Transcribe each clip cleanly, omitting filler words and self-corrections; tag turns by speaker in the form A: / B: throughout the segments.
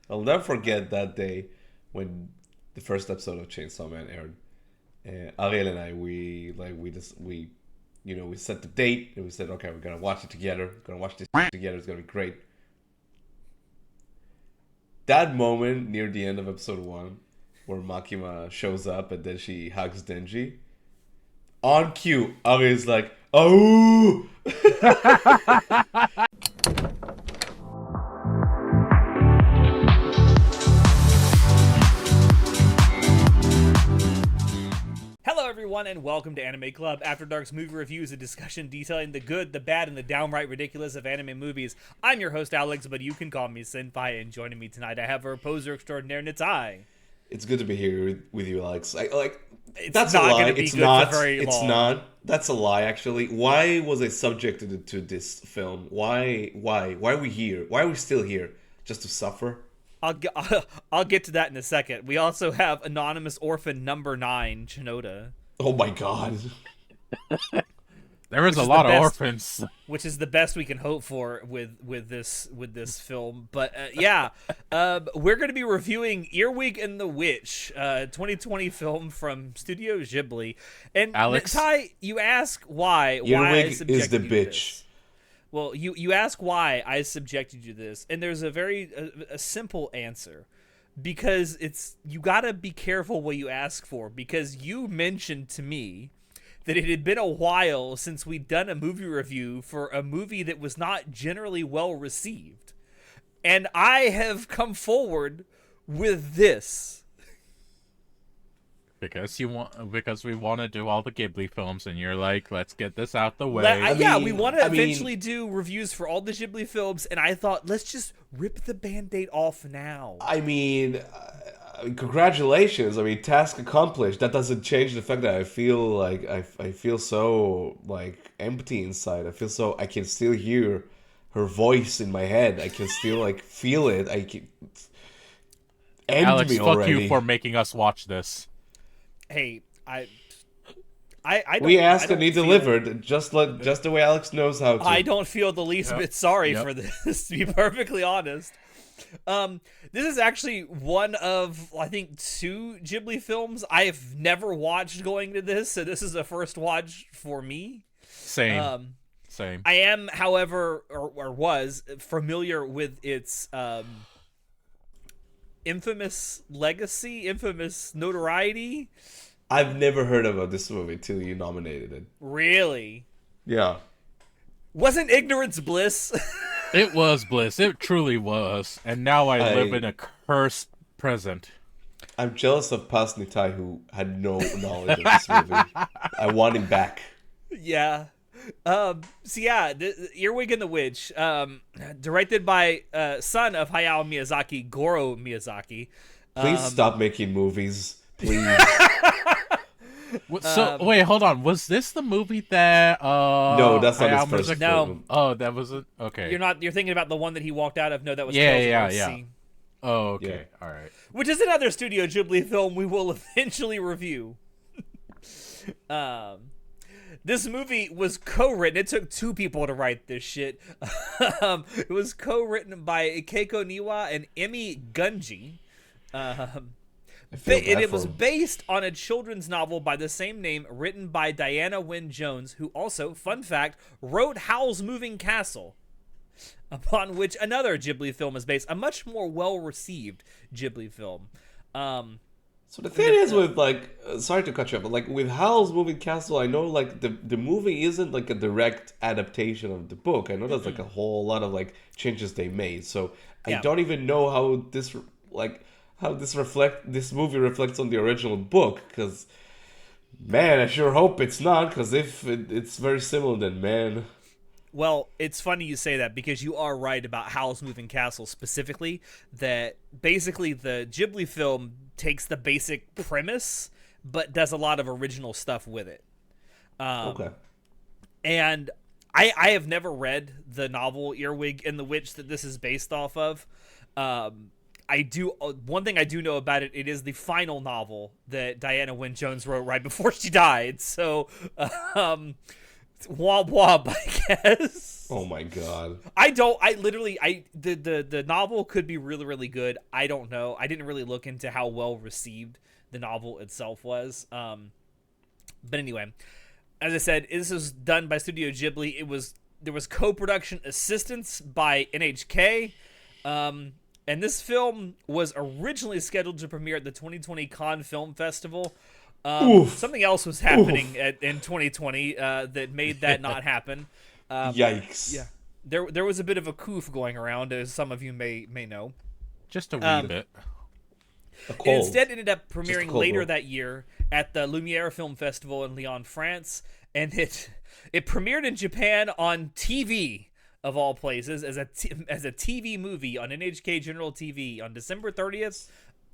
A: I'll never forget that day when the first episode of Chainsaw Man aired. Ariel and I, we set the date and we said, okay, we're gonna watch it together. We're gonna watch this together. It's gonna be great. That moment near the end of episode 1, where Makima shows up and then she hugs Denji. On cue, Ariel's like, "Oh!"
B: Hello everyone and welcome to Anime Club, After Dark's movie reviews, a discussion detailing the good, the bad, and the downright ridiculous of anime movies. I'm your host Alex, but you can call me Senpai, and joining me tonight I have our poser extraordinaire Nitai.
A: It's good to be here with you, Alex.
B: It's
A: That's
B: not
A: a lie.
B: gonna be
A: It's
B: good
A: not.
B: for very
A: It's
B: long.
A: not. That's a lie, actually. Why was I subjected to this film? Why? Why are we here? Why are we still here? Just to suffer?
B: I'll get to that in a second. We also have Anonymous Orphan number 9, Chinoda.
A: Oh my god.
C: There is a
B: is
C: lot
B: the
C: of
B: best.
C: orphans.
B: Which is the best we can hope for with this film, but we're going to be reviewing Earwig and the Witch, 2020 film from Studio Ghibli. And
C: Alex?
B: Ty, you ask why I
A: Earwig
B: subjected
A: is the
B: you to
A: bitch.
B: this. Well, you ask why I subjected you to this, and there's a very a simple answer. Because you gotta be careful what you ask for, because you mentioned to me that it had been a while since we'd done a movie review for a movie that was not generally well received. And I have come forward with this.
C: Because we want to do all the Ghibli films, and you're like, let's get this out the way.
B: We want to eventually do reviews for all the Ghibli films, and I thought, let's just rip the Band-Aid off now.
A: Congratulations. Task accomplished. That doesn't change the fact that I feel like I feel so like empty inside. I can still hear her voice in my head. I can still feel it. End
C: Alex,
A: me
C: fuck
A: already.
C: you for making us watch this.
B: Hey, I
A: We asked
B: I don't
A: and he
B: feel-
A: delivered, just the way Alex knows how to.
B: I don't feel the least bit sorry
C: Yep.
B: for this, to be perfectly honest. This is actually one of, I think, 2 Ghibli films I've never watched going to this, so this is a first watch for me.
C: Same.
B: I am, however, or was familiar with its infamous legacy, infamous notoriety.
A: I've never heard about this movie till you nominated it.
B: Really?
A: Yeah.
B: Wasn't ignorance bliss?
C: It was bliss. It truly was. And now I live in a cursed present.
A: I'm jealous of past Nitai who had no knowledge of this movie. I want him back.
B: Yeah. Earwig and the Witch, directed by son of Hayao Miyazaki, Goro Miyazaki.
A: Please stop making movies. Please.
C: So wait, hold on. Was this the movie that?
A: No, that's not his
C: Hayao
A: first
C: Miyazaki-
B: No.
A: film.
C: Oh, that was it. Okay.
B: You're thinking about the one that he walked out of? No, that was
C: Yeah,
B: Tales of
C: yeah,
B: Earthsea.
C: yeah. Oh, okay. All right.
B: Which is another Studio Ghibli film we will eventually review. This movie was co-written. It took 2 people to write this shit. It was co-written by Keiko Niwa and Emi Gunji. And it was based on a children's novel by the same name, written by Diana Wynne Jones, who also, fun fact, wrote Howl's Moving Castle, upon which another Ghibli film is based, a much more well-received Ghibli film.
A: So the thing is with sorry to cut you off, but with Howl's Moving Castle, I know the movie isn't a direct adaptation of the book. I know there's a whole lot of changes they made. So I don't even know how this this movie reflects on the original book, because man, I sure hope it's not, because if it's very similar, then man.
B: Well, it's funny you say that, because you are right about Howl's Moving Castle specifically, that basically the Ghibli film takes the basic premise, but does a lot of original stuff with it.
A: Okay.
B: And I have never read the novel Earwig and the Witch that this is based off of. One thing I do know about it, it is the final novel that Diana Wynne Jones wrote right before she died. So, womp womp, I guess.
A: Oh my god.
B: The novel could be really, really good. I don't know. I didn't really look into how well received the novel itself was. But anyway, as I said, this was done by Studio Ghibli. There was co-production assistance by NHK. And this film was originally scheduled to premiere at the 2020 Cannes Film Festival. Something else was happening in 2020 that made that not happen.
A: Yikes.
B: Yeah, there was a bit of a coof going around, as some of you may know.
C: Just a wee bit.
B: It instead ended up premiering
A: cold,
B: later
A: bro.
B: that year at the Lumiere Film Festival in Lyon, France, and it premiered in Japan on TV of all places as a TV movie on NHK General TV on December 30th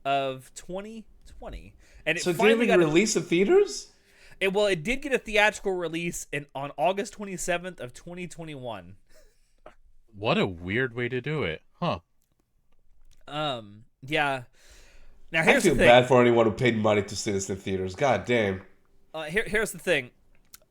B: of 2020. And it
A: So it
B: finally
A: didn't
B: got
A: release in theaters?
B: it did get a theatrical release on August 27th of 2021.
C: What a weird way to do it, huh?
B: Yeah. Now
A: I
B: here's
A: feel
B: the thing.
A: bad for anyone who paid money to see this in theaters. God damn.
B: Here's the thing.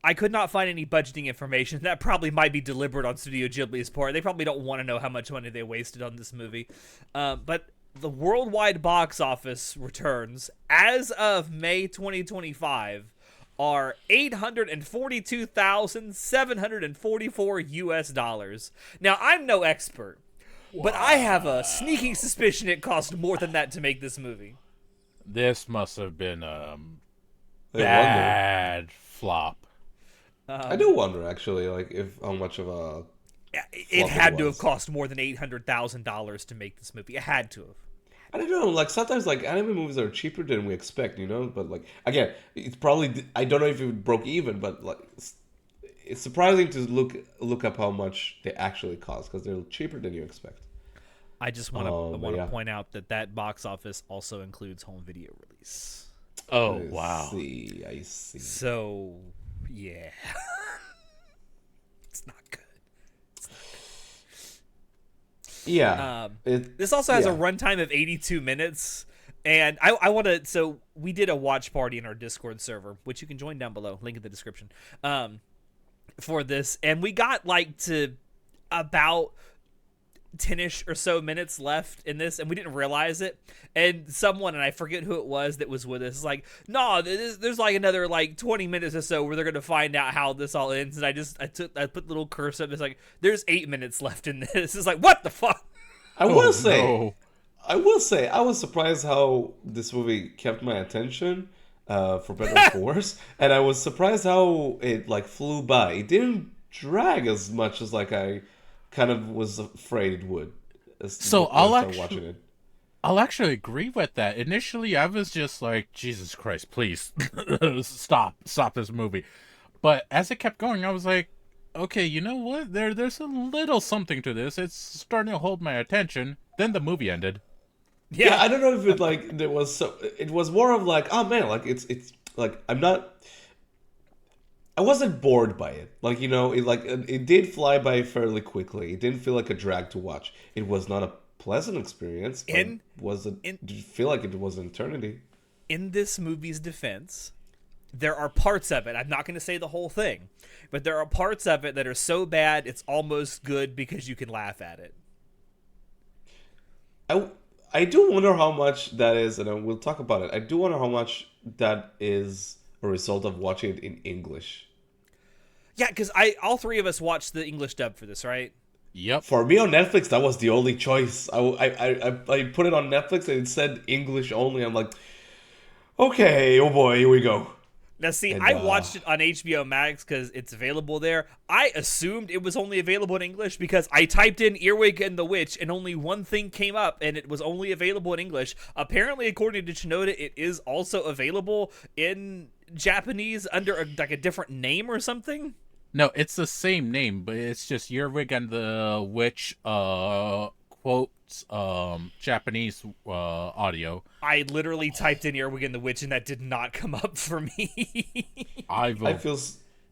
B: I could not find any budgeting information. That probably might be deliberate on Studio Ghibli's part. They probably don't want to know how much money they wasted on this movie. But the worldwide box office returns as of May 2025 are $842,744 Now, I'm no expert, but I have a sneaking suspicion it cost more than that to make this movie.
C: This must have been
A: I wonder.
C: bad flop.
A: I do wonder, actually, like, if how much of a...
B: It
A: flop
B: had
A: it
B: to
A: was.
B: have cost more than $800,000 to make this movie. It had to have.
A: I don't know, like, sometimes, like, anime movies are cheaper than we expect, you know? But, like, again, it's probably... I don't know if it broke even, but, like, it's surprising to look up how much they actually cost, because they're cheaper than you expect.
B: I just want
A: but
B: to
A: yeah.
B: point out that box office also includes home video release.
C: Oh,
A: I
C: wow.
A: see, I see.
B: So, yeah. It's not good.
A: Yeah.
B: This also has a
A: yeah.
B: runtime of 82 minutes. And I want to... So, we did a watch party in our Discord server, which you can join down below. Link in the description. For this. And we got, like, to about 10-ish or so minutes left in this, and we didn't realize it. And someone, and I forget who it was that was with us, is like, no, there's like another like 20 minutes or so where they're gonna find out how this all ends. And I put the little cursor up. It's like, there's 8 minutes left in this. It's like, what the fuck?
A: I will
C: Oh,
A: say,
C: no.
A: I was surprised how this movie kept my attention, for better or for worse, and I was surprised how it like flew by. It didn't drag as much as like I kind of was afraid it would.
C: So
A: when I started watching it.
C: I'll actually agree with that. Initially, I was just like, Jesus Christ, please stop this movie. But as it kept going, I was like, okay, you know what? There's a little something to this. It's starting to hold my attention. Then the movie ended.
A: Yeah, I don't know if it like there was so. It was more of like, oh man, like it's like I wasn't bored by it. Like, you know, it did fly by fairly quickly. It didn't feel like a drag to watch. It was not a pleasant experience. But did you feel like it was an eternity?
B: In this movie's defense, there are parts of it. I'm not going to say the whole thing, but there are parts of it that are so bad it's almost good because you can laugh at it.
A: I do wonder how much that is, and we'll talk about it. I do wonder how much that is a result of watching it in English.
B: Yeah, because all three of us watched the English dub for this, right?
C: Yep.
A: For me on Netflix, that was the only choice. I put it on Netflix and it said English only. I'm like, okay, oh boy, here we go.
B: Now, see, I watched it on HBO Max because it's available there. I assumed it was only available in English because I typed in Earwig and the Witch and only one thing came up and it was only available in English. Apparently, according to Shinoda, it is also available in Japanese under a different name or something.
C: No, it's the same name, but it's just Earwig and the Witch quotes Japanese audio.
B: I literally typed in Earwig and the Witch and that did not come up for me.
C: I will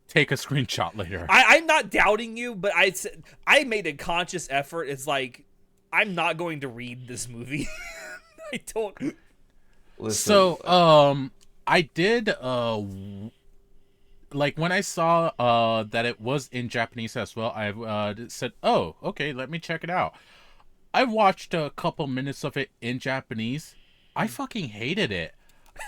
C: take a screenshot later.
B: I'm not doubting you, but I made a conscious effort. It's like, I'm not going to read this movie. I don't.
A: Listen,
C: So, I did like when I saw that it was in Japanese as well, I said, "Oh, okay, let me check it out." I watched a couple minutes of it in Japanese. I fucking hated it.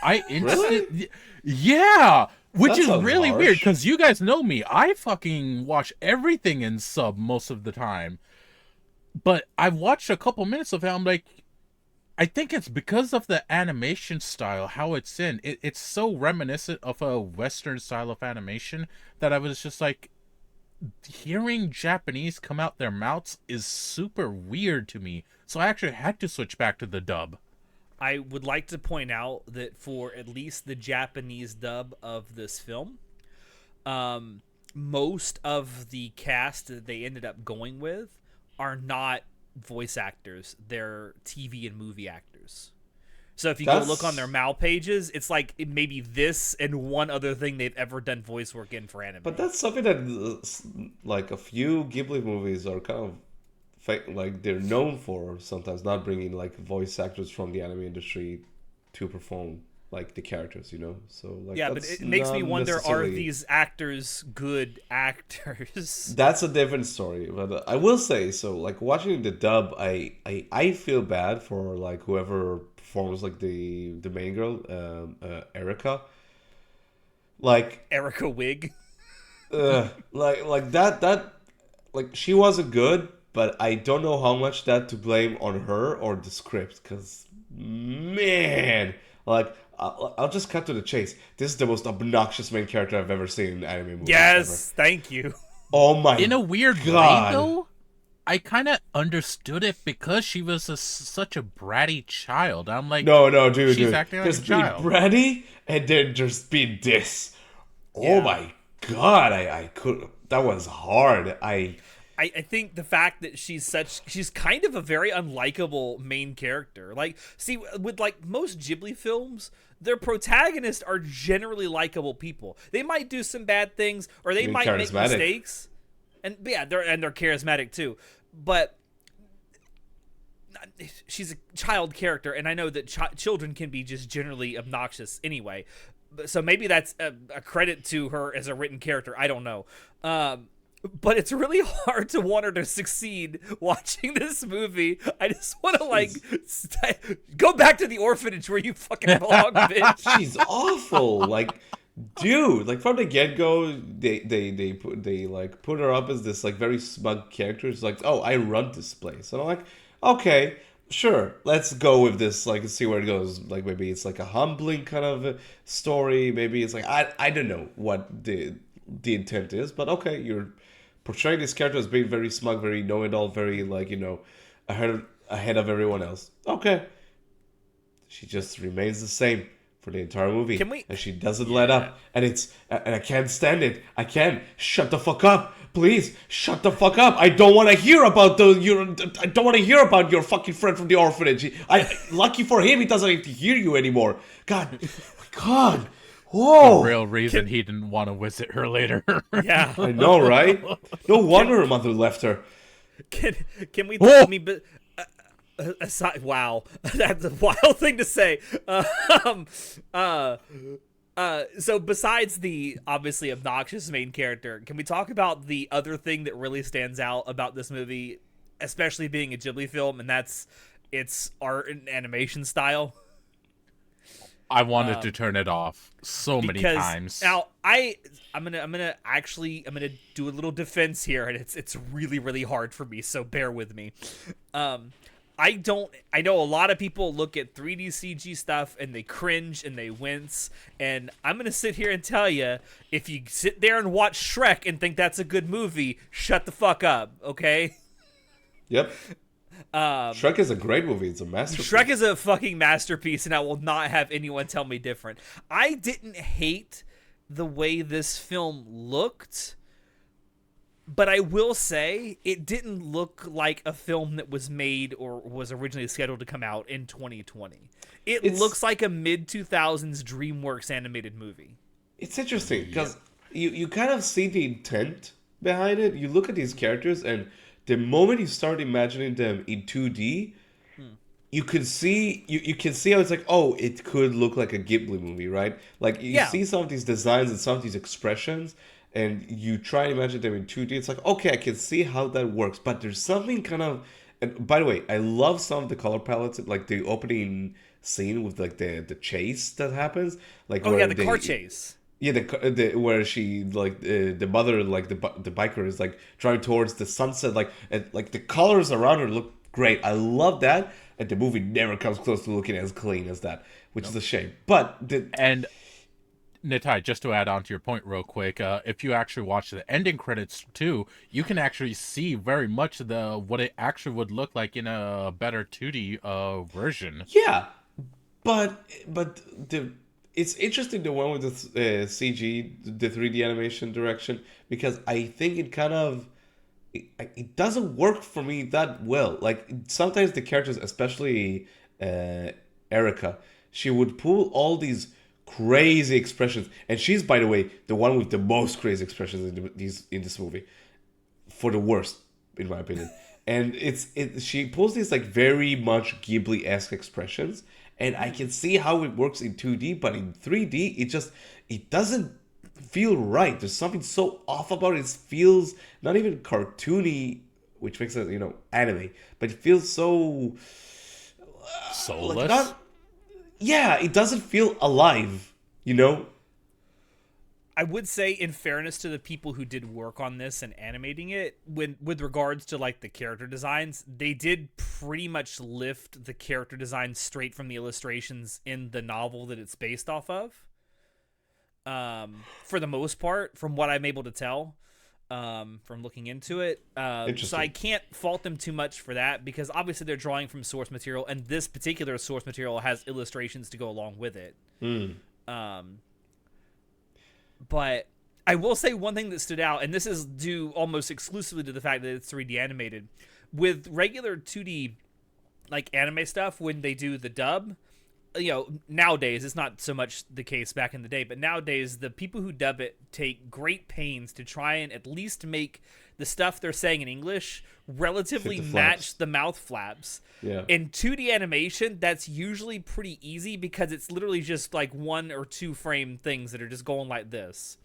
C: I
A: Really?
C: instant, yeah, which
A: That
C: is
A: sounds
C: really weird
A: harsh.
C: because you guys know me. I fucking watch everything in sub most of the time. But I watched a couple minutes of it. I'm like, I think it's because of the animation style, how it's in. It's so reminiscent of a Western style of animation that I was just like, hearing Japanese come out their mouths is super weird to me. So I actually had to switch back to the dub.
B: I would like to point out that for at least the Japanese dub of this film, um, most of the cast that they ended up going with are not voice actors. They're TV and movie actors. So if you go look on their
A: That's
B: Mal pages, it's like maybe this and one other thing they've ever done voice work in for anime.
A: but that's something that like a few Ghibli movies are kind of like they're known for sometimes not bringing like voice actors from the anime industry to perform like the characters, you know. So like
B: Yeah, but
A: that's
B: it makes
A: not
B: me wonder: are
A: necessarily
B: these actors good actors?
A: that's a different story. But I will say so. Like watching the dub, I feel bad for like whoever performs like the main girl, Erica. Like
B: Erica Wig.
A: like that like she wasn't good, but I don't know how much that to blame on her or the script. Cause man, like I'll just cut to the chase. This is the most obnoxious main character I've ever seen in anime movies ever.
B: Yes, thank you.
A: Oh my
C: In a weird way,
A: god!
C: though, I kind of understood it because she was such a bratty child. I'm like,
A: No, dude,
C: she's
A: dude.
C: acting like
A: There's
C: a
A: been
C: child.
A: Bratty, and then there's been this. Oh
B: Yeah.
A: my god! I could. That was hard.
B: I think the fact that she's kind of a very unlikable main character. Like, see, with like most Ghibli films, their protagonists are generally likable people. They might do some bad things or they
A: Even
B: might make
A: charismatic.
B: mistakes. And yeah, they're charismatic too. But she's a child character, and I know that children can be just generally obnoxious anyway. So maybe that's a credit to her as a written character. I don't know. But it's really hard to want her to succeed watching this movie. I just want to like go back to the orphanage where you fucking belong, bitch.
A: She's awful. Like, dude, like from the get go, they like put her up as this like very smug character. It's like, oh, I run this place, and I'm like, okay, sure, let's go with this. Like, see where it goes. Like, maybe it's like a humbling kind of a story. Maybe it's like I don't know what the intent is, but okay, you're portraying this character as being very smug, very know-it-all, very like ahead of everyone else. Okay, she just remains the same for the entire movie,
B: Can we?
A: and she doesn't let up. And I can't stand it. I can't. Shut the fuck up, please. Shut the fuck up. I don't want to hear about I don't want to hear about your fucking friend from the orphanage. Lucky for him, he doesn't have to hear you anymore. God, oh my God.
C: The
A: Whoa.
C: real reason he didn't want to visit her later.
B: Yeah.
A: I know, right? No wonder her mother left her.
B: Can we?
C: Oh!
B: I mean, but aside, wow, that's a wild thing to say. Um, so besides the obviously obnoxious main character, can we talk about the other thing that really stands out about this movie, especially being a Ghibli film, and that's its art and animation style?
C: I wanted to turn it off so many times.
B: Now I'm gonna do a little defense here, and it's really really hard for me, so bear with me. I know a lot of people look at 3D CG stuff and they cringe and they wince, and I'm gonna sit here and tell you, if you sit there and watch Shrek and think that's a good movie, shut the fuck up, okay?
A: Yep. Shrek is a great movie. It's a masterpiece.
B: Shrek is a fucking masterpiece, and I will not have anyone tell me different. I didn't hate the way this film looked, but I will say it didn't look like a film that was made or was originally scheduled to come out in 2020. It looks like a mid-2000s DreamWorks animated movie.
A: It's interesting because you kind of see the intent behind it. You look at these characters, and the moment you start imagining them in 2D, you can see you can see how it's like, oh, it could look like a Ghibli movie, right? Like you
B: Yeah.
A: see some of these designs and some of these expressions, and you try and imagine them in 2D. It's like, okay, I can see how that works, but there's something kind of. And by the way, I love some of the color palettes, like the opening scene with like the chase that happens, like
B: Oh yeah,
A: where
B: the
A: they
B: car chase.
A: yeah, the where she like the mother like the biker is like driving towards the sunset, like and like the colors around her look great. I love that, and the movie never comes close to looking as clean as that, which is a shame. But the
C: And Nitai, just to add on to your point real quick, if you actually watch the ending credits too, you can actually see very much the what it actually would look like in a better 2D version.
A: yeah, but the it's interesting the one with the CG, the 3D animation direction, because I think it kind of it doesn't work for me that well. Like sometimes the characters, especially Erica, she would pull all these crazy expressions, and she's, by the way, the one with the most crazy expressions in this movie, for the worst, in my opinion. And she pulls these like very much Ghibli-esque expressions, and I can see how it works in 2D, but in 3D, it doesn't feel right. There's something so off about it. It feels not even cartoony, which makes it, anime, but it feels so
C: Soulless.
A: like not. Yeah, it doesn't feel alive. You know.
B: I would say, in fairness to the people who did work on this and animating it, with regards to like the character designs, they did pretty much lift the character design straight from the illustrations in the novel that it's based off of. For the most part, from what I'm able to tell, from looking into it, so I can't fault them too much for that, because obviously they're drawing from source material, and this particular source material has illustrations to go along with it. But I will say one thing that stood out, and this is due almost exclusively to the fact that it's 3D animated. With regular 2D like anime stuff, when they do the dub, nowadays, it's not so much the case back in the day, but nowadays the people who dub it take great pains to try and at least make the stuff they're saying in English relatively match the mouth flaps.
A: Yeah.
B: In 2D animation, that's usually pretty easy, because it's literally just like 1 or 2 frame things that are just going like this.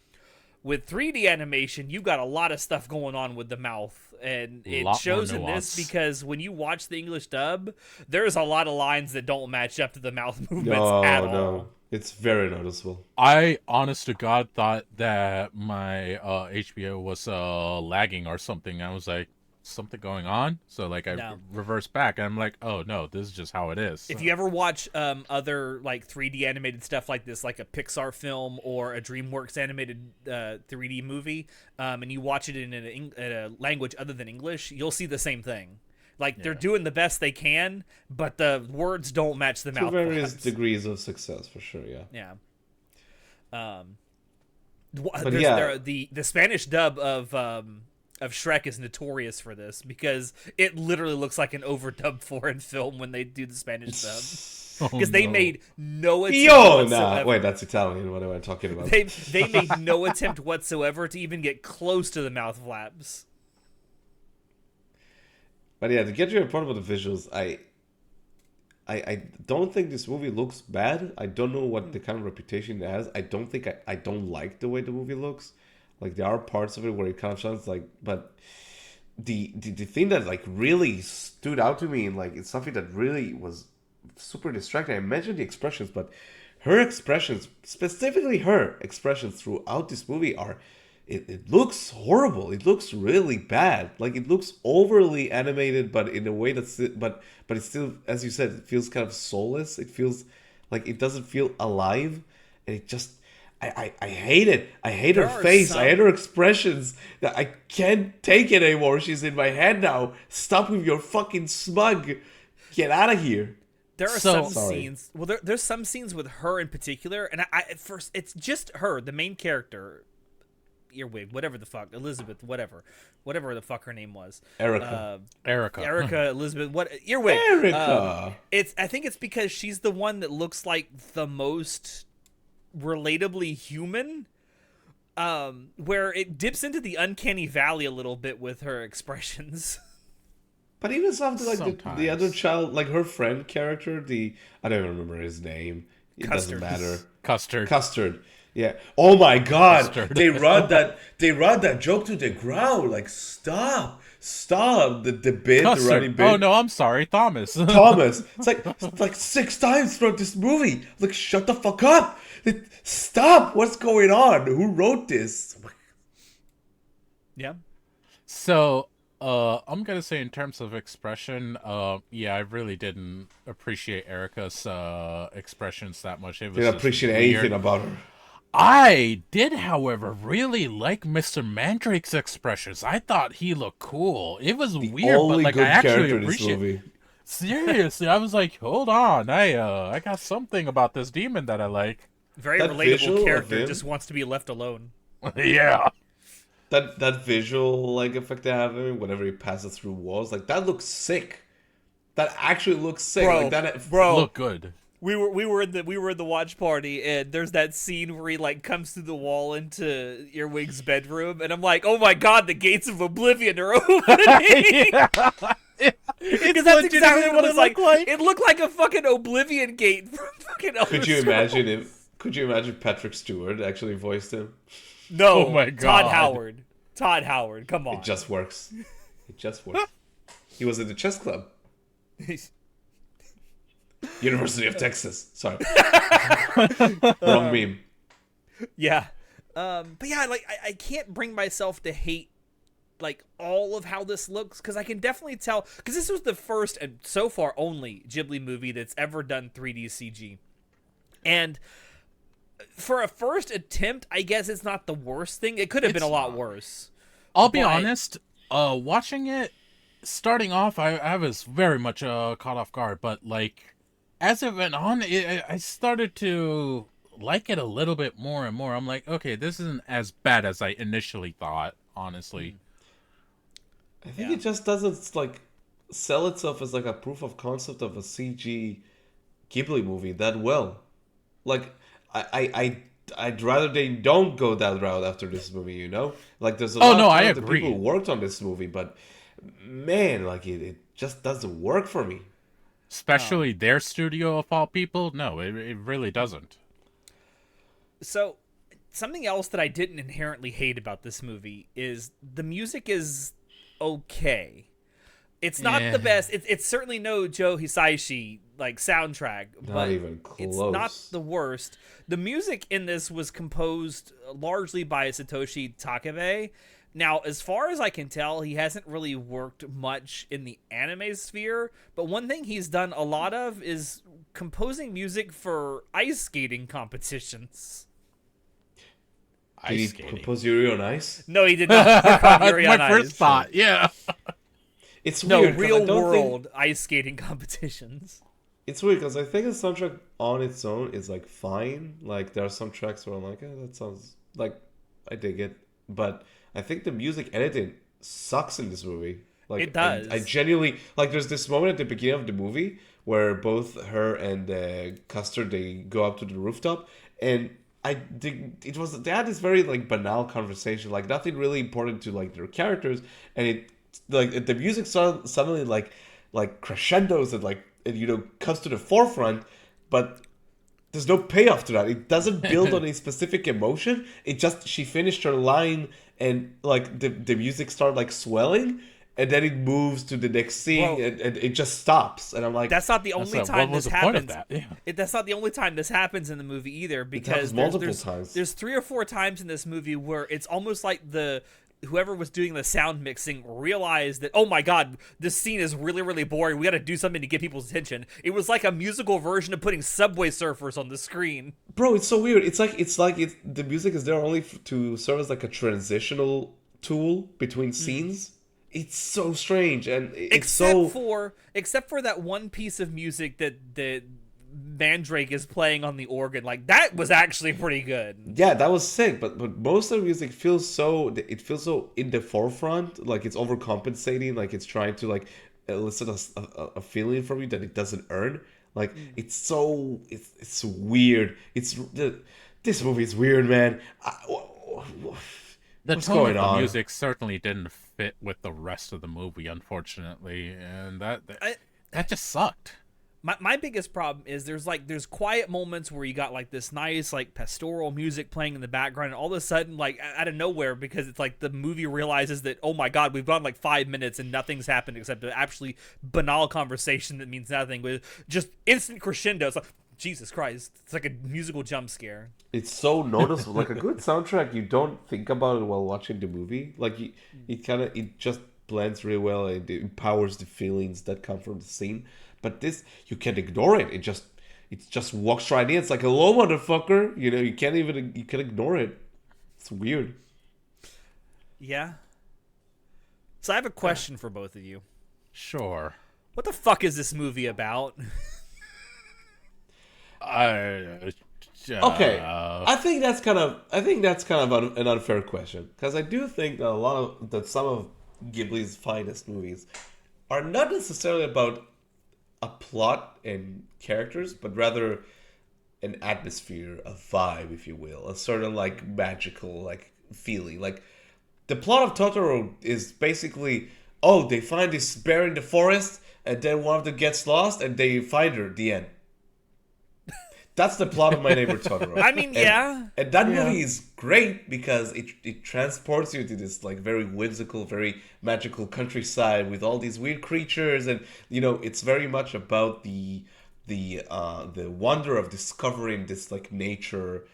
B: With 3D animation, you got a lot of stuff going on with the mouth, and it shows in this, because when you watch the English dub, there's a lot of lines that don't match up to the mouth movements at all. No.
A: It's very noticeable.
C: I, honest to God, thought that my HBO was lagging or something. I was like, something going on? So like I reversed back, and I'm like, oh no, this is just how it is.
B: If you ever watch other like 3D animated stuff like this, like a Pixar film or a DreamWorks animated 3D movie, and you watch it in a language other than English, you'll see the same thing. Like they're doing the best they can, but the words don't match the mouth.
A: Various degrees of success, for sure.
B: Yeah. The Spanish dub of Shrek is notorious for this, because it literally looks like an overdubbed foreign film when they do the Spanish dub. Because they made no attempt whatsoever.
A: Wait, that's Italian. What am I talking about?
B: They made no attempt whatsoever to even get close to the mouth flaps.
A: But yeah, to get your point about the visuals, I don't think this movie looks bad. I don't know what the kind of reputation it has. I don't think I don't like the way the movie looks. Like there are parts of it where it kind of sounds like, but the thing that like really stood out to me, and like it's something that really was super distracting. I mentioned the expressions, but her expressions, specifically her expressions throughout this movie, are it looks horrible. It looks really bad. Like it looks overly animated, but in a way that's but it's still, as you said, it feels kind of soulless. It feels like it doesn't feel alive, and it just. I hate it. I hate her face. I hate her expressions. I can't take it anymore. She's in my head now. Stop with your fucking smug. Get out of here.
B: There are some scenes. Well, there's some scenes with her in particular, and I at first it's just her, the main character, Earwig, whatever the fuck, Elizabeth, whatever the fuck her name was.
A: Erica.
B: Erica, Elizabeth, what? Earwig.
A: Erica.
B: I think it's because she's the one that looks like the most relatably human, where it dips into the uncanny valley a little bit with her expressions.
A: But even something like the other
C: Sometimes.
A: child, like her friend character, I don't even remember his name. It doesn't
B: Custard.
A: matter.
C: Custard.
A: Custard. Yeah. Oh my God!
C: Custard.
A: They run that joke to the ground. Like stop. The
C: Custard.
A: running
C: Oh
A: bit.
C: no, I'm sorry, Thomas.
A: Thomas. It's like 6 times throughout this movie. Like shut the fuck up. Stop. What's going on? Who wrote this?
B: Yeah.
C: So, I'm gonna say in terms of expression, yeah, I really didn't appreciate Erica's expressions that much. It was
A: Didn't
C: just
A: appreciate
C: weird.
A: anything about her.
C: I did, however, really like Mr. Mandrake's expressions. I thought he looked cool. It was weird, but
A: Only
C: like I
A: good
C: actually
A: character in this
C: appreciate.
A: movie.
C: Seriously, I was like, hold on, I got something about this demon that I like.
B: Very
A: That visual
B: relatable
A: of
B: character.
A: him-
B: Just wants to be left alone.
C: Yeah.
A: That visual like effect they have in whenever he passes through walls, like that looks sick. That actually looks sick.
B: Bro,
A: like that.
B: bro.
C: Look good.
B: We were in the watch party, and there's that scene where he like comes through the wall into Earwig's bedroom, and I'm like, oh my god, the gates of oblivion are opening. Because that's exactly what it looked like. It looked like a fucking oblivion gate from fucking Elder
A: Could you
B: Scrolls.
A: imagine if? Could you imagine Patrick Stewart actually voiced him?
B: No,
C: Oh my
B: Todd
C: God.
B: Howard. Todd Howard, come on.
A: It just works. It just works. He was in the chess club. University of Texas. Sorry. Wrong meme.
B: Yeah. But yeah, like I can't bring myself to hate like all of how this looks, because I can definitely tell, because this was the first and so far only Ghibli movie that's ever done 3D CG. And for a first attempt, I guess it's not the worst thing. It could have been a
C: It's
B: lot
C: not.
B: worse.
C: I'll be
B: But-
C: honest. Watching it, starting off, I was very much caught off guard. But like, as it went on, I started to like it a little bit more and more. I'm like, okay, this isn't as bad as I initially thought. Honestly,
A: I think
B: Yeah.
A: it just doesn't like sell itself as like a proof of concept of a CG Ghibli movie that well. Like I'd rather they don't go that route after this movie. You know, like there's a
C: Oh,
A: lot
C: no,
A: of
C: I
A: talented
C: agree.
A: people who worked on this movie, but man, like it just doesn't work for me.
C: especially their studio of all people. No, it really doesn't.
B: So, something else that I didn't inherently hate about this movie is the music is okay. It's not
C: Yeah.
B: the best. It's certainly no Joe Hisaishi like soundtrack, but
A: even
B: it's
A: close.
B: not the worst. The music in this was composed largely by Satoshi Takebe. Now, as far as I can tell, he hasn't really worked much in the anime sphere, but one thing he's done a lot of is composing music for ice skating competitions.
A: Did he
C: Ice skating.
A: compose Yuri on Ice?
B: No, he did not work on Yuri on
C: My first
B: Ice.
C: thought, yeah.
A: It's
B: No,
A: weird. 'cause I
B: real
A: don't think-
B: world ice skating competitions.
A: It's weird because I think the soundtrack on its own is like fine. Like there are some tracks where I'm like, that sounds like I dig it, but I think the music editing sucks in this movie. Like
B: It does.
A: I genuinely like. There's this moment at the beginning of the movie where both her and Custer they go up to the rooftop, and I think they had this very like banal conversation, like nothing really important to like their characters, and it like the music suddenly like crescendos and like comes to the forefront, but there's no payoff to that. It doesn't build on a specific emotion. It just she finished her line and like the music started like swelling, and then it moves to the next scene
B: Well,
A: and it just stops. And I'm like,
B: That's not the only
C: What
B: time
C: was
B: this
C: the point of
B: happens.
C: that? Yeah.
B: That's not the only time this happens in the movie either, because
A: happens multiple times.
B: there's 3 or 4 times in this movie where it's almost like whoever was doing the sound mixing realized that, oh my god, this scene is really, really boring. We got to do something to get people's attention. It was like a musical version of putting Subway Surfers on the screen.
A: bro, it's so weird. It's like the music is there only to serve as like a transitional tool between scenes. It's so strange, and it's
B: Except for that one piece of music that Mandrake is playing on the organ. Like, that was actually pretty good.
A: yeah, that was sick. But most of the music feels so in the forefront, like it's overcompensating, like it's trying to like elicit a feeling from you that it doesn't earn. Like it's weird. This movie is weird, man.
C: The
A: What's
C: tone of
A: going
C: the
A: on?
C: music certainly didn't fit with the rest of the movie, unfortunately, and that just sucked.
B: My biggest problem is there's quiet moments where you got like this nice like pastoral music playing in the background, and all of a sudden, like out of nowhere, because it's like the movie realizes that, oh my god, we've gone like 5 minutes and nothing's happened except an actually banal conversation that means nothing with just instant crescendo. It's like, Jesus Christ, it's like a musical jump scare.
A: It's so noticeable. Like a good soundtrack, you don't think about it while watching the movie. Like it just blends really well. And it empowers the feelings that come from the scene. But this, you can't ignore it. It just walks right in. It's like, hello, motherfucker. You can ignore it. It's weird.
B: Yeah. So I have a question for both of you.
C: Sure.
B: What the fuck is this movie about?
A: Okay, I think that's kind of an unfair question, because I do think that some of Ghibli's finest movies are not necessarily about a plot and characters, but rather an atmosphere, a vibe, if you will, a sort of like magical like feeling. Like the plot of Totoro is basically, oh, they find this bear in the forest, and then one of them gets lost, and they find her. The end. That's the plot of My Neighbor Totoro.
B: I mean, yeah.
A: And that movie is great because it transports you to this like very whimsical, very magical countryside with all these weird creatures, and it's very much about the wonder of discovering this like nature,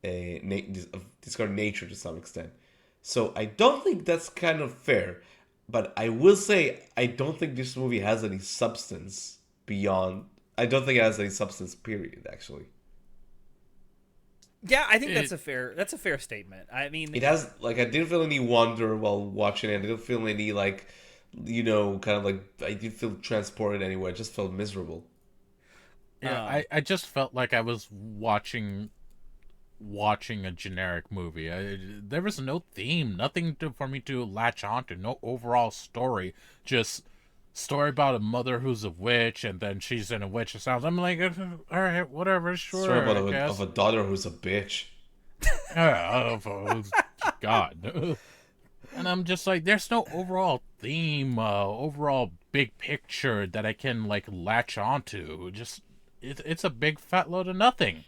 A: of discovering nature to some extent. So I don't think that's kind of fair, but I will say I don't think this movie has any substance beyond. I don't think it has any substance. Period. Actually,
B: Yeah, I think that's a fair statement. I mean,
A: it has like I didn't feel any wonder while watching it. I didn't feel any like, kind of like I didn't feel transported anywhere. I just felt miserable.
C: Yeah, I just felt like I was watching a generic movie. There was no theme, nothing for me to latch onto, no overall story. Just story about a mother who's a witch, and then she's in a witch's house. I'm like, all right, whatever, sure.
A: Story about
C: I guess.
A: of a daughter who's a bitch.
C: God. And I'm just like, there's no overall theme, overall big picture that I can like latch onto. Just it's a big fat load of nothing.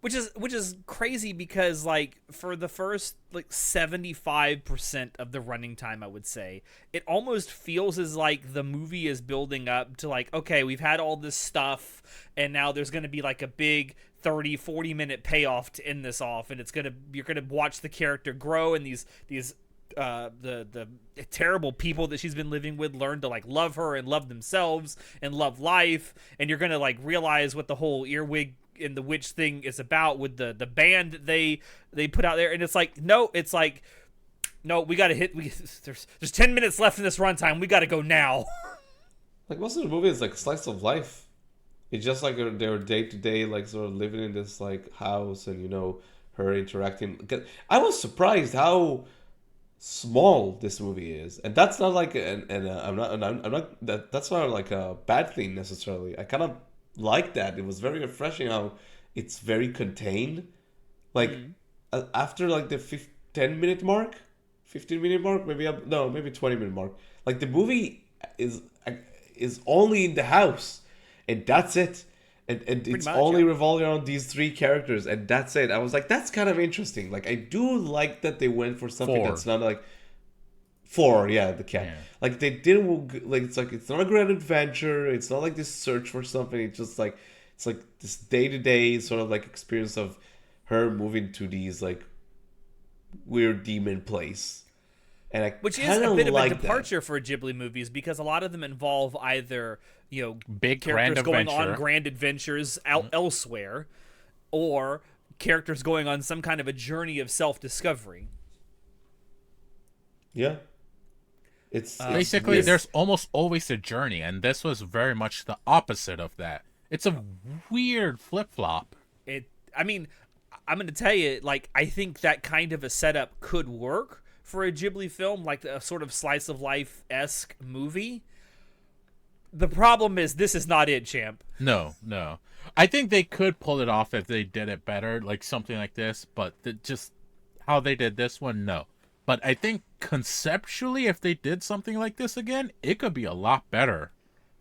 B: which is crazy because like for the first like 75% of the running time, I would say it almost feels as like the movie is building up to like, okay, we've had all this stuff and now there's going to be like a big 30-40 minute payoff to end this off, and you're gonna watch the character grow, and these the terrible people that she's been living with learn to like love her and love themselves and love life, and you're gonna like realize what the whole Earwig and the witch thing is about with the band that they put out there. And it's like, no, we gotta there's 10 minutes left in this runtime, we gotta go now.
A: Like most of the movie is like slice of life. It's just like their day to day, like sort of living in this like house, and her interacting. I was surprised how small this movie is, and that's not like I'm not that's not like a bad thing necessarily. I kind of like that. It was very refreshing how it's very contained. Like after like the 10-minute mark, 15-minute mark, maybe 20-minute mark. Like the movie is only in the house, and that's it. And it's
B: much,
A: only
B: yeah.
A: revolving around these three characters, and that's it. I was like, that's kind of interesting. Like, I do like that they went for something that's not like the cat.
C: Yeah.
A: Like they didn't like it's not a grand adventure. It's not like this search for something. It's like this day-to-day sort of like experience of her moving to these like weird demon place. And
B: Which is a bit of a
A: that.
B: departure for Ghibli movies, because a lot of them involve either
C: Big grand
B: characters going
C: adventure.
B: on grand adventures elsewhere, or characters going on some kind of a journey of self-discovery.
A: Yeah. It's
C: Basically, there's almost always a journey, and this was very much the opposite of that. It's a weird flip-flop.
B: I mean, I'm going to tell you, like, I think that kind of a setup could work for a Ghibli film, like a sort of slice of life-esque movie. The problem is, this is not it, champ.
C: No. I think they could pull it off if they did it better, like something like this, but how they did this one, no. But I think conceptually, if they did something like this again, it could be a lot better.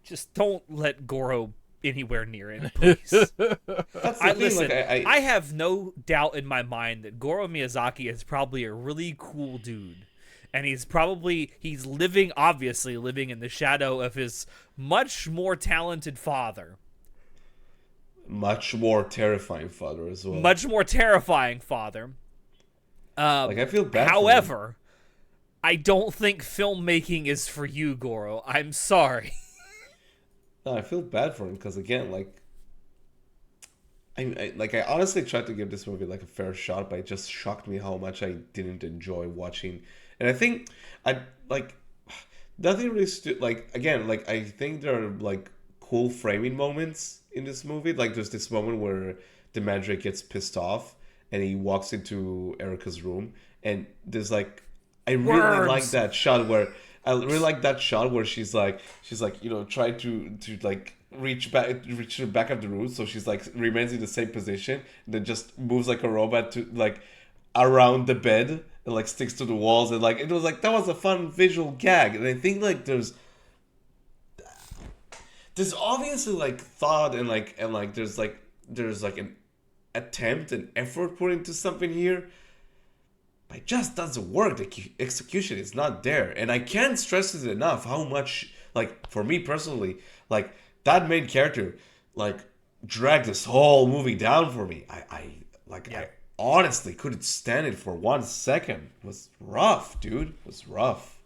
B: Just don't let Goro anywhere near it, please.
A: That's the thing.
B: Listen,
A: Like,
B: I have no doubt in my mind that Goro Miyazaki is probably a really cool dude. And he's obviously living in the shadow of his much more talented father.
A: much more terrifying father as well.
B: Much more terrifying father.
A: Like, I feel bad.
B: However, I don't think filmmaking is for you, Goro. I'm sorry.
A: No, I feel bad for him because, again, like, I honestly tried to give this movie like a fair shot, but it just shocked me how much I didn't enjoy watching. And I think nothing really like, again, like, I think there are like cool framing moments in this movie. Like, there's this moment where the Mandrake gets pissed off and he walks into Erica's room, and there's like, I really like that shot where she's like, you know, trying to like reach the back of the room, so she's like remains in the same position, and then just moves like a robot to like around the bed and like sticks to the walls, and like, it was like, that was a fun visual gag. And I think like there's obviously like thought and there's like an attempt and effort put into something here. It just doesn't work. The execution is not there. And I can't stress it enough how much, like, for me personally, like, that main character, like, dragged this whole movie down for me. I honestly couldn't stand it for 1 second. It was rough, dude. It was rough.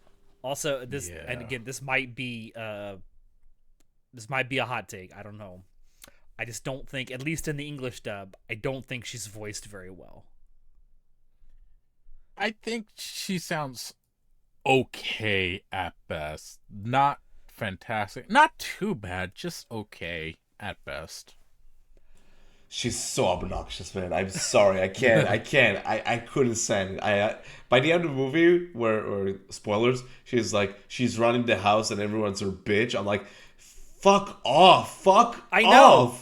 B: Also, and again, this might be a hot take. I don't know. I just don't think, at least in the English dub, I don't think she's voiced very well.
C: I think she sounds okay at best. Not fantastic. Not too bad. Just okay at best.
A: She's so obnoxious, man. I'm sorry. I couldn't stand it. By the end of the movie, or spoilers, she's running the house and everyone's her bitch. I'm like, fuck off.
B: I know.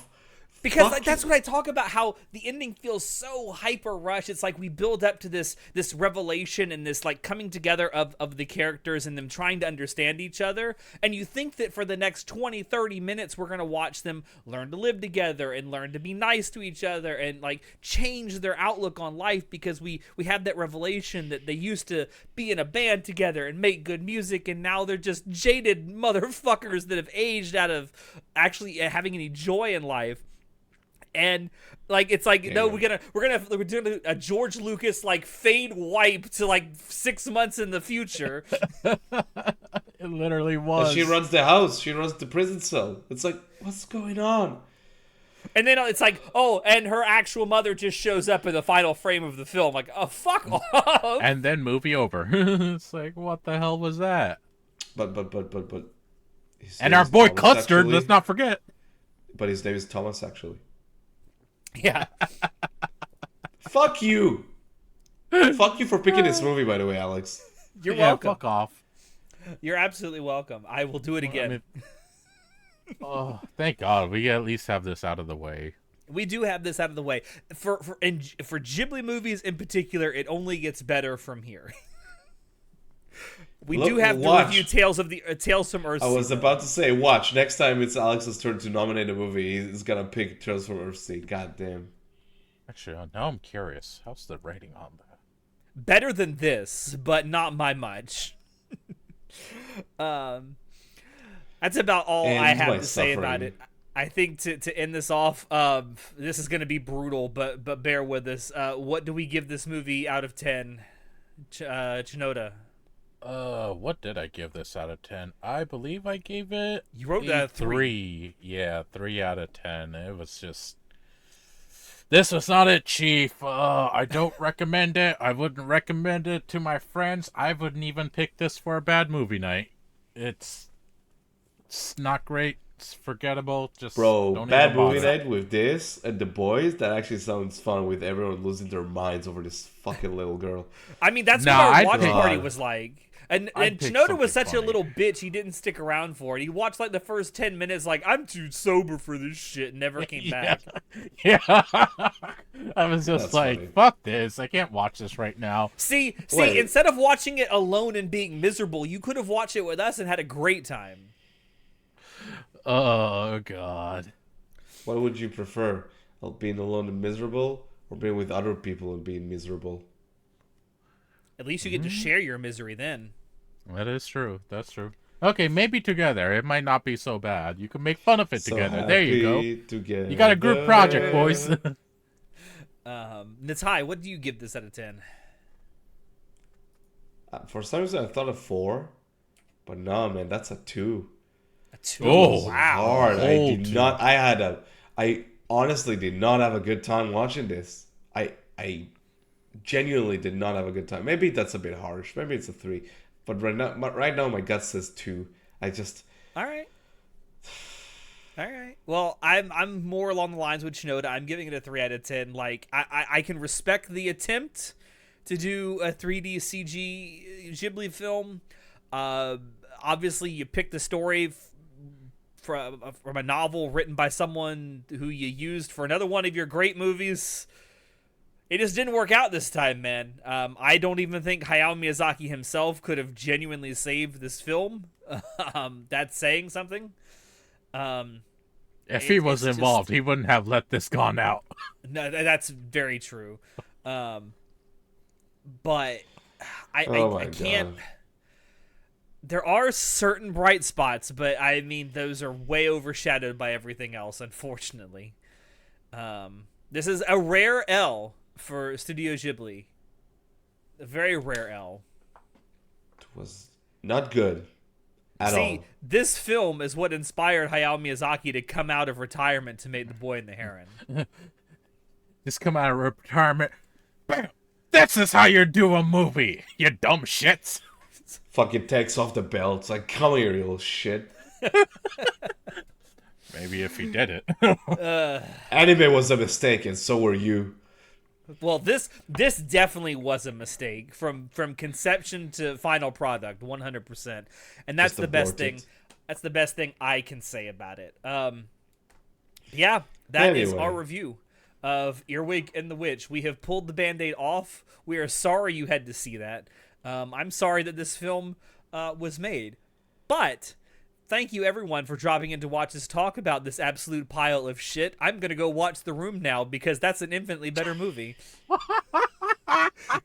B: Because like, that's what I talk about, how the ending feels so hyper rushed. It's like we build up to this revelation and this like coming together of the characters and them trying to understand each other. And you think that for the next 20, 30 minutes, we're going to watch them learn to live together and learn to be nice to each other and like change their outlook on life, because we have that revelation that they used to be in a band together and make good music, and now they're just jaded motherfuckers that have aged out of actually having any joy in life. And like, it's like, no, we're doing a George Lucas like fade wipe to like 6 months in the future.
C: It literally was.
A: And she runs the house. She runs the prison cell. It's like, what's going on?
B: And then it's like, oh, and her actual mother just shows up in the final frame of the film. Like, oh, fuck off.
C: And then movie over. It's like, what the hell was that?
A: But.
C: And our boy
A: Thomas,
C: Custard,
A: actually.
C: let's not forget.
A: But his name is Thomas, actually.
B: Yeah.
A: Fuck you. Fuck you for picking this movie, by the way, Alex.
B: You're welcome.
C: Fuck off.
B: You're absolutely welcome. I will do it again.
C: Oh, thank God. We at least have this out of the way.
B: We do have this out of the way. For Ghibli movies in particular, it only gets better from here. We do have to review Tales from Earthsea.
A: I was about to say, watch. Next time it's Alex's turn to nominate a movie, he's gonna pick Tales from Earthsea. God damn.
C: Actually, now I'm curious. How's the rating on that?
B: Better than this, but not by much. That's about all I have to say about it. I think to end this off, this is going to be brutal, but bear with us. What do we give this movie out of 10? Chinoda?
C: What did I give this out of 10? I believe I gave it.
B: You wrote that
C: 3. Yeah, 3 out of 10. It was just. This was not it, Chief. I don't recommend it. I wouldn't recommend it to my friends. I wouldn't even pick this for a bad movie night. It's not great. It's forgettable. Just don't
A: bad
C: even bother.
A: movie night with this and The Boys, that actually sounds fun, with everyone losing their minds over this fucking little girl.
B: I mean, that's what our watch party was like. And Chinoda was such a little bitch, he didn't stick around for it. He watched like the first 10 minutes like, I'm too sober for this shit, and never came back.
C: Yeah. I was just
A: That's
C: like,
A: funny.
C: fuck this. I can't watch this right now.
B: See,
A: Wait.
B: instead of watching it alone and being miserable, you could have watched it with us and had a great time.
C: Oh, God.
A: What would you prefer? Being alone and miserable, or being with other people and being miserable?
B: At least you get to share your misery then.
C: That is true. That's true. Okay, maybe together. It might not be so bad. You can make fun of it
A: So
C: together. There you go.
A: happy together.
C: You got a group project, boys.
B: Natai, what do you give this out of 10?
A: For some reason, I thought of 4, but no, man, that's a 2.
B: A 2.
C: Oh,
B: wow.
A: Hard. I
C: Whole
A: did
C: 2.
A: not. I honestly did not have a good time watching this. I genuinely did not have a good time. Maybe that's a bit harsh. Maybe it's a 3. But right now, my gut says 2. I just.
B: All right. All right. Well, I'm more along the lines with Shinoda. I'm giving it a 3 out of 10. Like, I can respect the attempt to do a 3D CG Ghibli film. Obviously, you picked the story from a novel written by someone who you used for another one of your great movies. It just didn't work out this time, man. I don't even think Hayao Miyazaki himself could have genuinely saved this film. That's saying something.
C: If he was involved, he wouldn't have let this gone out.
B: No, that's very true. But I can't.
A: God.
B: There are certain bright spots, but I mean those are way overshadowed by everything else, unfortunately. This is a rare L for Studio Ghibli. A very rare L.
A: It was not good at all.
B: This film is what inspired Hayao Miyazaki to come out of retirement to make The Boy and the Heron.
C: Just come out of retirement. Bam! This is how you do a movie, you dumb shits.
A: Fucking takes off the belt. It's like, come here, you little shit.
C: Maybe if he did it.
A: Anime was a mistake, and so were you.
B: Well, this definitely was a mistake from conception to final product, 100%, and that's
A: Just
B: the best
A: aborted.
B: thing. That's the best thing I can say about it. Yeah, that is
A: Anyway.
B: our review of Earwig and the Witch. We have pulled the Band-Aid off. We are sorry you had to see that. I'm sorry that this film was made, but thank you everyone for dropping in to watch us talk about this absolute pile of shit. I'm gonna go watch The Room now because that's an infinitely better movie.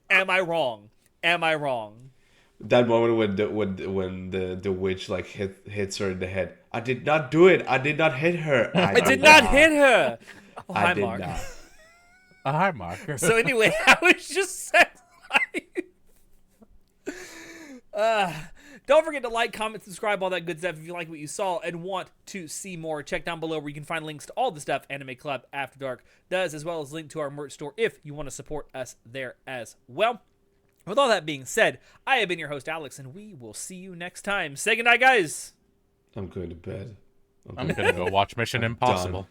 B: Am I wrong? Am I wrong?
A: That moment when the witch like hits her in the head. I did not do it. I did not hit her.
B: I did not hit her. Oh,
A: I
B: hi,
A: did
B: Mark.
A: not.
C: Hi, Mark.
B: So anyway, I was just saying. Don't forget to like, comment, subscribe, all that good stuff if you like what you saw and want to see more. Check down below where you can find links to all the stuff Anime Club After Dark does, as well as link to our merch store if you want to support us there as well. With all that being said, I have been your host, Alex, and we will see you next time. Say goodnight, guys.
A: I'm going to bed.
C: I'm gonna go watch Mission Impossible.